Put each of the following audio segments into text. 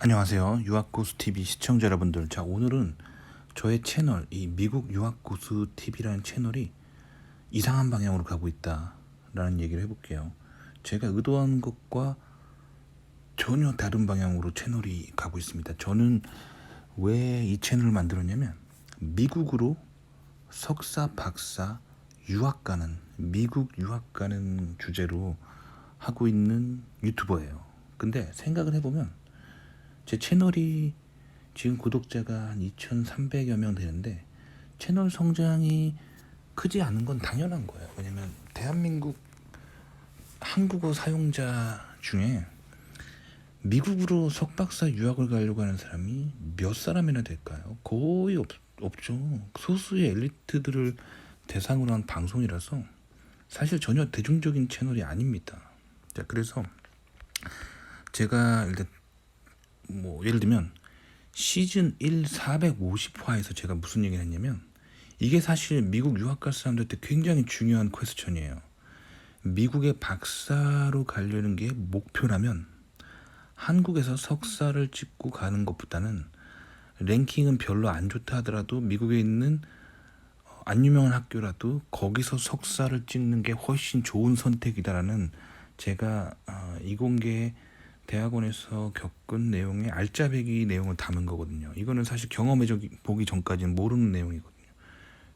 안녕하세요. 유학고수TV 시청자 여러분들. 자, 오늘은 저의 채널, 이 미국 유학고수TV라는 채널이 이상한 방향으로 가고 있다라는 얘기를 해볼게요. 제가 의도한 것과 전혀 다른 방향으로 채널이 가고 있습니다. 저는 왜 이 채널을 만들었냐면, 미국으로 석사, 박사, 유학 가는, 미국 유학 가는 주제로 하고 있는 유튜버예요. 근데 생각을 해보면, 제 채널이 지금 구독자가 한 2,300여 명 되는데 채널 성장이 크지 않은 건 당연한 거예요. 왜냐면 대한민국 한국어 사용자 중에 미국으로 석박사 유학을 가려고 하는 사람이 몇 사람이나 될까요? 거의 없죠. 소수의 엘리트들을 대상으로 한 방송이라서 사실 전혀 대중적인 채널이 아닙니다. 자, 그래서 제가 일단 예를 들면 시즌 1 450화에서 제가 무슨 얘기를 했냐면, 이게 사실 미국 유학 갈 사람들한테 굉장히 중요한 퀘스천이에요. 미국의 박사로 가려는 게 목표라면 한국에서 석사를 찍고 가는 것보다는 랭킹은 별로 안 좋다 하더라도 미국에 있는 안 유명한 학교라도 거기서 석사를 찍는 게 훨씬 좋은 선택이다라는, 제가 이공계 대학원에서 겪은 내용의 알짜배기 내용을 담은 거거든요. 이거는 사실 경험해 보기 전까지는 모르는 내용이거든요.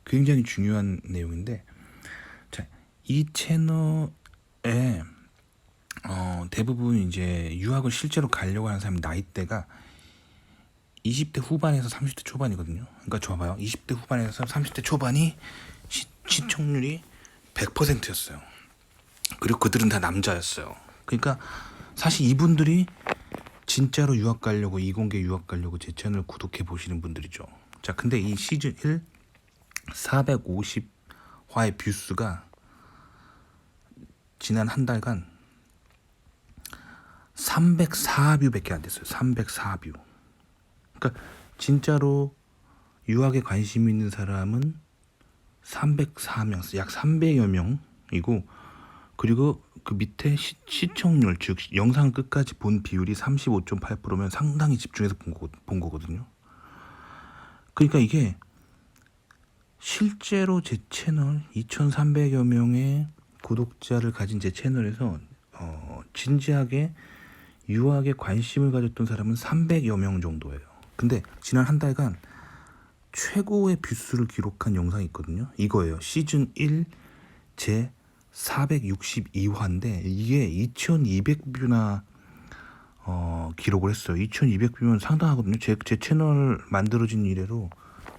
굉장히 중요한 내용인데, 자, 이 채널에 대부분 이제 유학을 실제로 가려고 하는 사람 나이대가 20대 후반에서 30대 초반이거든요. 그러니까 좋아봐요. 20대 후반에서 30대 초반이 시청률이 100%였어요. 그리고 그들은 다 남자였어요. 그러니까 사실 이분들이 진짜로 유학 가려고, 이공계 유학 가려고 제 채널 구독해 보시는 분들이죠. 자, 근데 이 시즌 1 450화의 뷰수가 지난 한 달간 304뷰밖에 안 됐어요. 304뷰. 그러니까 진짜로 유학에 관심 있는 사람은 304명, 약 300여 명이고, 그리고 그 밑에 시청률, 즉 영상 끝까지 본 비율이 35.8%면 상당히 집중해서 본 거거든요. 그러니까 이게 실제로 제 채널 2,300여 명의 구독자를 가진 제 채널에서 진지하게 유학에 관심을 가졌던 사람은 300여 명 정도예요. 근데 지난 한 달간 최고의 뷰수를 기록한 영상이 있거든요. 이거예요. 시즌 1 제 462화인데 이게 2200뷰나 기록을 했어요. 2200뷰면 상당하거든요. 제 채널 만들어진 이래로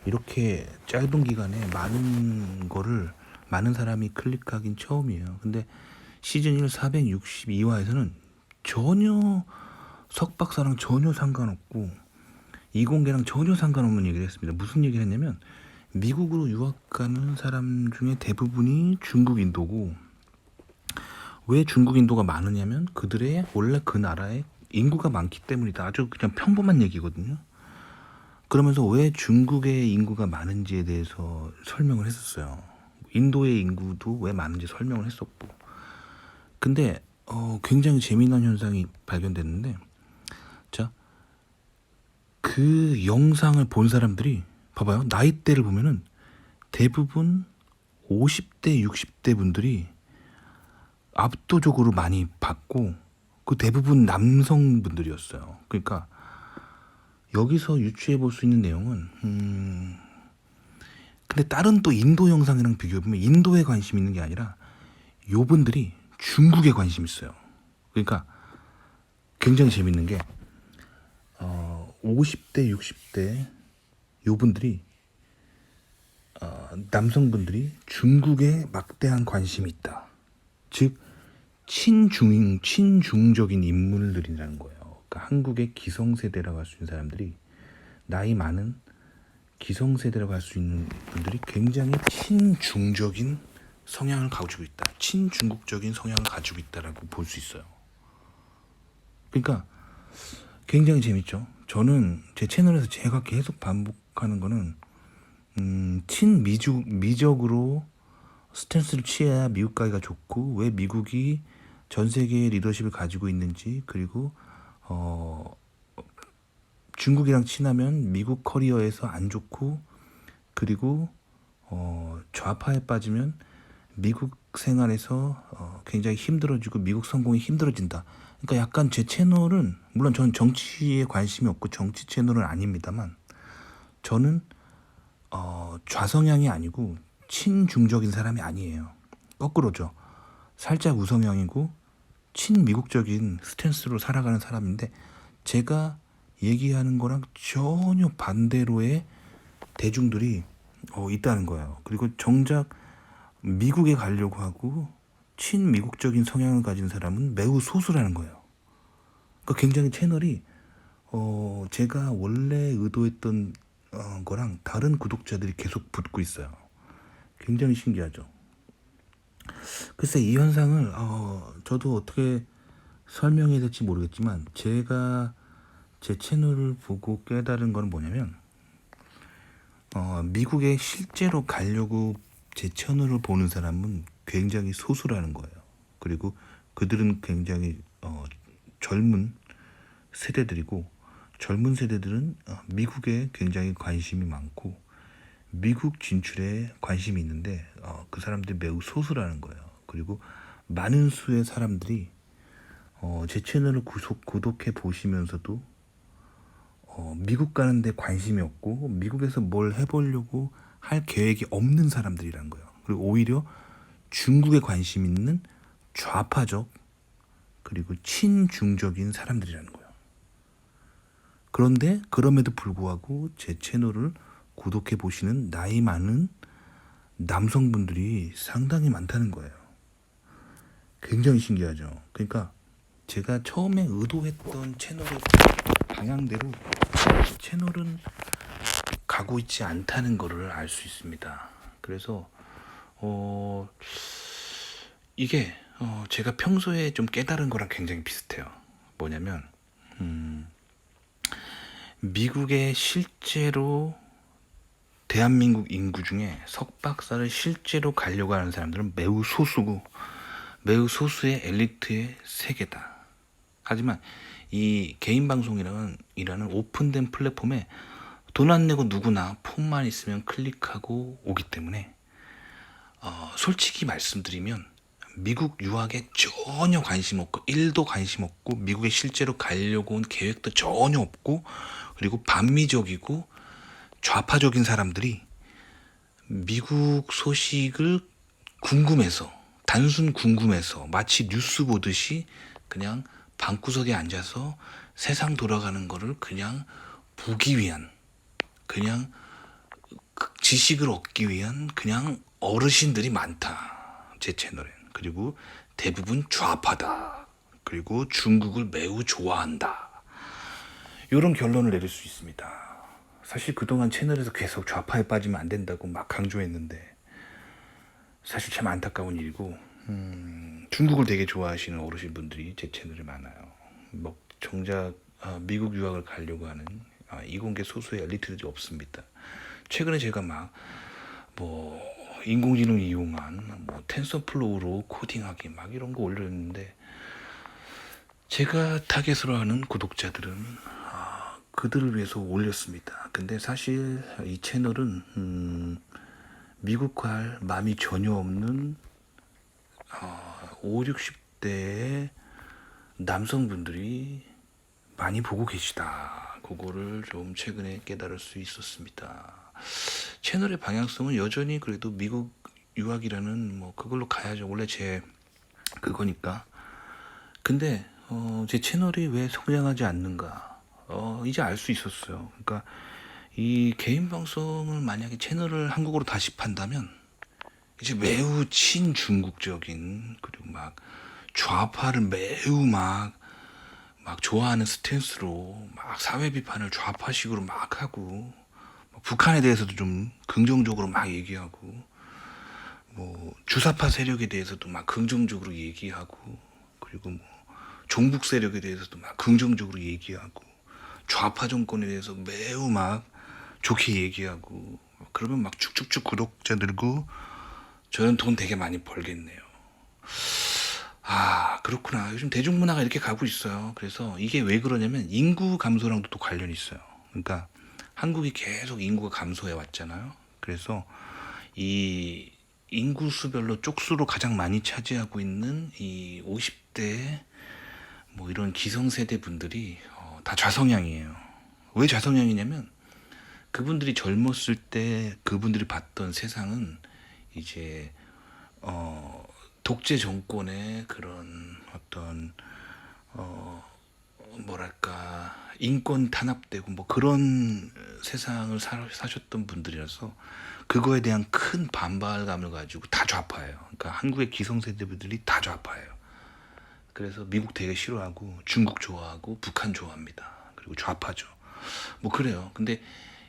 이렇게 짧은 기간에 많은 사람이 클릭하긴 처음이에요. 근데 시즌 1 462화에서는 전혀 석박사랑 전혀 상관없고 이공계랑 전혀 상관없는 얘기를 했습니다. 무슨 얘기를 했냐면, 미국으로 유학 가는 사람 중에 대부분이 중국 인도고, 왜 중국 인도가 많으냐면 그들의 원래 그 나라에 인구가 많기 때문이다. 아주 그냥 평범한 얘기거든요. 그러면서 왜 중국의 인구가 많은지에 대해서 설명을 했었어요. 인도의 인구도 왜 많은지 설명을 했었고. 근데 굉장히 재미난 현상이 발견됐는데, 자, 그 영상을 본 사람들이 봐봐요. 나이대를 보면은 대부분 50대, 60대 분들이 압도적으로 많이 봤고, 그 대부분 남성분들이었어요. 그러니까 여기서 유추해 볼 수 있는 내용은 근데 다른 또 인도 영상이랑 비교해 보면 인도에 관심 있는 게 아니라 요분들이 중국에 관심 있어요. 그러니까 굉장히 재밌는 게 50대, 60대 요분들이 남성분들이 중국에 막대한 관심이 있다. 즉 친중적인 인물들이라는 거예요. 그러니까 한국의 기성세대라고 할 수 있는 사람들이, 나이 많은 기성세대라고 할 수 있는 분들이 굉장히 친중적인 성향을 가지고 있다. 친중국적인 성향을 가지고 있다라고 볼 수 있어요. 그러니까 굉장히 재밌죠. 저는 제 채널에서 제가 계속 반복하는 거는 친미적으로 스탠스를 취해야 미국 가기가 좋고, 왜 미국이 전 세계의 리더십을 가지고 있는지, 그리고 중국이랑 친하면 미국 커리어에서 안 좋고, 그리고 좌파에 빠지면 미국 생활에서 굉장히 힘들어지고 미국 성공이 힘들어진다. 그러니까 약간 제 채널은, 물론 저는 정치에 관심이 없고 정치 채널은 아닙니다만, 저는 좌성향이 아니고 친중적인 사람이 아니에요. 거꾸로죠. 살짝 우성향이고 친미국적인 스탠스로 살아가는 사람인데, 제가 얘기하는 거랑 전혀 반대로의 대중들이 있다는 거예요. 그리고 정작 미국에 가려고 하고 친미국적인 성향을 가진 사람은 매우 소수라는 거예요. 그러니까 굉장히 채널이 제가 원래 의도했던 거랑 다른 구독자들이 계속 붙고 있어요. 굉장히 신기하죠. 글쎄, 이 현상을 저도 어떻게 설명해야 될지 모르겠지만, 제가 제 채널을 보고 깨달은 건 뭐냐면, 미국에 실제로 가려고 제 채널을 보는 사람은 굉장히 소수라는 거예요. 그리고 그들은 굉장히 젊은 세대들이고, 젊은 세대들은 미국에 굉장히 관심이 많고 미국 진출에 관심이 있는데, 그 사람들이 매우 소수라는 거예요. 그리고 많은 수의 사람들이 제 채널을 구독해 보시면서도 미국 가는데 관심이 없고 미국에서 뭘 해보려고 할 계획이 없는 사람들이란 거예요. 그리고 오히려 중국에 관심 있는 좌파적, 그리고 친중적인 사람들이라는 거예요. 그런데 그럼에도 불구하고 제 채널을 구독해 보시는 나이 많은 남성분들이 상당히 많다는 거예요. 굉장히 신기하죠. 그러니까 제가 처음에 의도했던 채널의 방향대로 채널은 가고 있지 않다는 것을 알 수 있습니다. 그래서 이게 제가 평소에 좀 깨달은 거랑 굉장히 비슷해요. 뭐냐면 미국에 실제로 대한민국 인구 중에 석박사를 실제로 가려고 하는 사람들은 매우 소수고 매우 소수의 엘리트의 세계다. 하지만 이 개인 방송이라는 오픈된 플랫폼에 돈 안 내고 누구나 폰만 있으면 클릭하고 오기 때문에 솔직히 말씀드리면 미국 유학에 전혀 관심 없고 1도 관심 없고 미국에 실제로 가려고 온 계획도 전혀 없고, 그리고 반미적이고 좌파적인 사람들이 미국 소식을 궁금해서, 단순 궁금해서 마치 뉴스 보듯이 그냥 방구석에 앉아서 세상 돌아가는 거를 그냥 보기 위한, 그냥 지식을 얻기 위한 그냥 어르신들이 많다, 제 채널엔. 그리고 대부분 좌파다. 그리고 중국을 매우 좋아한다. 이런 결론을 내릴 수 있습니다. 사실 그동안 채널에서 계속 좌파에 빠지면 안 된다고 막 강조했는데, 사실 참 안타까운 일이고, 중국을 되게 좋아하시는 어르신분들이 제 채널에 많아요. 뭐 정작 미국 유학을 가려고 하는 이공계 소수의 엘리트들이 없습니다. 최근에 제가 막 뭐 인공지능 이용한 뭐 텐서플로우로 코딩하기 막 이런 거 올렸는데, 제가 타겟으로 하는 구독자들은 그들을 위해서 올렸습니다. 근데 사실 이 채널은 미국할 마음이 전혀 없는 5, 60대의 남성분들이 많이 보고 계시다. 그거를 좀 최근에 깨달을 수 있었습니다. 채널의 방향성은 여전히 그래도 미국 유학이라는 뭐 그걸로 가야죠. 원래 제 그거니까. 근데 제 채널이 왜 성장하지 않는가? 이제 알 수 있었어요. 그러니까 이 개인 방송을 만약에 채널을 한국어로 다시 판다면 이제 매우 친중국적인, 그리고 막 좌파를 매우 막 좋아하는 스탠스로 막 사회 비판을 좌파식으로 막 하고, 북한에 대해서도 좀 긍정적으로 막 얘기하고, 뭐 주사파 세력에 대해서도 막 긍정적으로 얘기하고, 그리고 뭐 종북 세력에 대해서도 막 긍정적으로 얘기하고, 좌파 정권에 대해서 매우 막 좋게 얘기하고, 그러면 막 쭉쭉쭉 구독자 늘고 저는 돈 되게 많이 벌겠네요. 그렇구나. 요즘 대중문화가 이렇게 가고 있어요. 그래서 이게 왜 그러냐면 인구 감소랑도 또 관련이 있어요. 그러니까 한국이 계속 인구가 감소해 왔잖아요. 그래서 이 인구 수별로 쪽수로 가장 많이 차지하고 있는 이 50대 뭐 이런 기성세대 분들이 다 좌성향이에요. 왜 좌성향이냐면 그분들이 젊었을 때 그분들이 봤던 세상은 이제 독재 정권의 그런 어떤 뭐랄까 인권 탄압되고 뭐 그런 세상을 사셨던 분들이라서 그거에 대한 큰 반발감을 가지고 다 좌파예요. 그러니까 한국의 기성세대분들이 다 좌파예요. 그래서 미국 되게 싫어하고 중국 좋아하고 북한 좋아합니다. 그리고 좌파죠. 뭐 그래요. 근데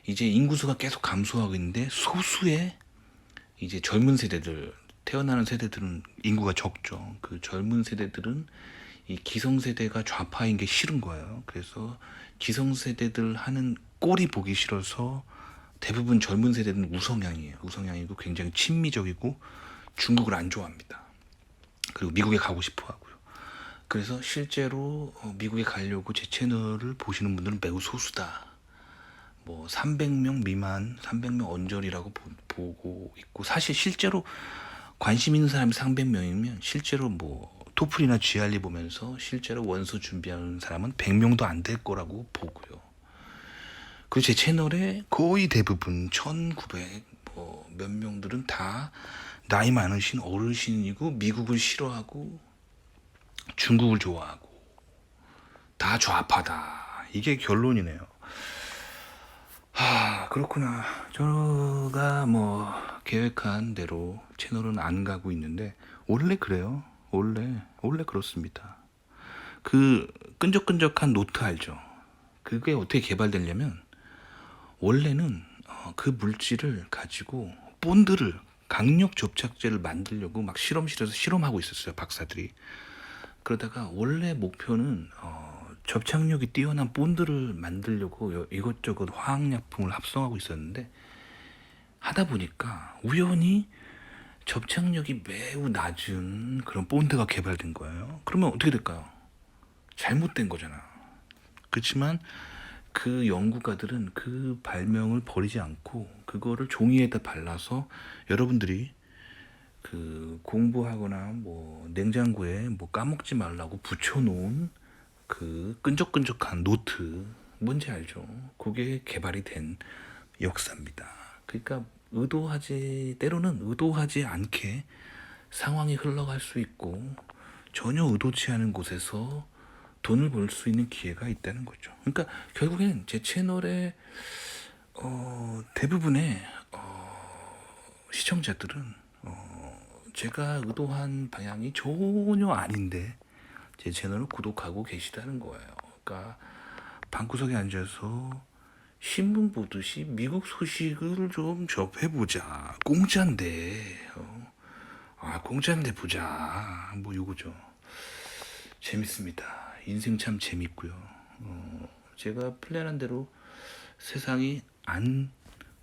이제 인구수가 계속 감소하고 있는데 소수의 이제 젊은 세대들 태어나는 세대들은 인구가 적죠. 그 젊은 세대들은 이 기성세대가 좌파인 게 싫은 거예요. 그래서 기성세대들 하는 꼴이 보기 싫어서 대부분 젊은 세대는 우성향이에요. 우성향이고 굉장히 친미적이고 중국을 안 좋아합니다. 그리고 미국에 가고 싶어 하고요. 그래서 실제로 미국에 가려고 제 채널을 보시는 분들은 매우 소수다. 뭐 300명 미만, 300명 언저리라고 보고 있고, 사실 실제로 관심 있는 사람이 300명이면 실제로 뭐 토플이나 GRE 보면서 실제로 원서 준비하는 사람은 100명도 안 될 거라고 보고요. 그리고 제 채널에 거의 대부분 1900 뭐 몇 명들은 다 나이 많으신 어르신이고 미국을 싫어하고 중국을 좋아하고 다 좌파다. 이게 결론이네요. 그렇구나. 제가 뭐 계획한 대로 채널은 안 가고 있는데 원래 그래요. 원래 그렇습니다. 그 끈적끈적한 노트 알죠? 그게 어떻게 개발되려면 원래는 그 물질을 가지고 본드를 강력 접착제를 만들려고 막 실험실에서 실험하고 있었어요, 박사들이. 그러다가 원래 목표는 접착력이 뛰어난 본드를 만들려고 이것저것 화학약품을 합성하고 있었는데 하다 보니까 우연히 접착력이 매우 낮은 그런 본드가 개발된 거예요. 그러면 어떻게 될까요? 잘못된 거잖아. 그렇지만 그 연구가들은 그 발명을 버리지 않고 그거를 종이에다 발라서 여러분들이 그 공부하거나 뭐 냉장고에 뭐 까먹지 말라고 붙여놓은 그 끈적끈적한 노트, 뭔지 알죠? 그게 개발이 된 역사입니다. 그러니까 때로는 의도하지 않게 상황이 흘러갈 수 있고 전혀 의도치 않은 곳에서 돈을 벌 수 있는 기회가 있다는 거죠. 그러니까 결국엔 제 채널의 대부분의 시청자들은 제가 의도한 방향이 전혀 아닌데 제 채널을 구독하고 계시다는 거예요. 그러니까 방구석에 앉아서 신문 보듯이 미국 소식을 좀 접해보자. 공짜인데, 공짜인데 보자. 뭐 요거죠. 재밌습니다. 인생 참 재밌고요. 제가 플랜한 대로 세상이 안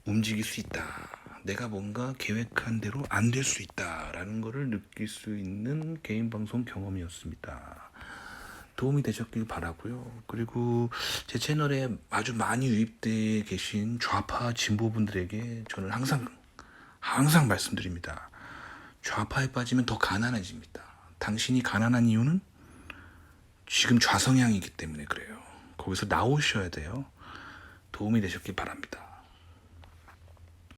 움직일 수 있다. 내가 뭔가 계획한 대로 안 될 수 있다라는 것을 느낄 수 있는 개인 방송 경험이었습니다. 도움이 되셨길 바라고요. 그리고 제 채널에 아주 많이 유입되어 계신 좌파 진보분들에게 저는 항상 말씀드립니다. 좌파에 빠지면 더 가난해집니다. 당신이 가난한 이유는 지금 좌성향이기 때문에 그래요. 거기서 나오셔야 돼요. 도움이 되셨길 바랍니다.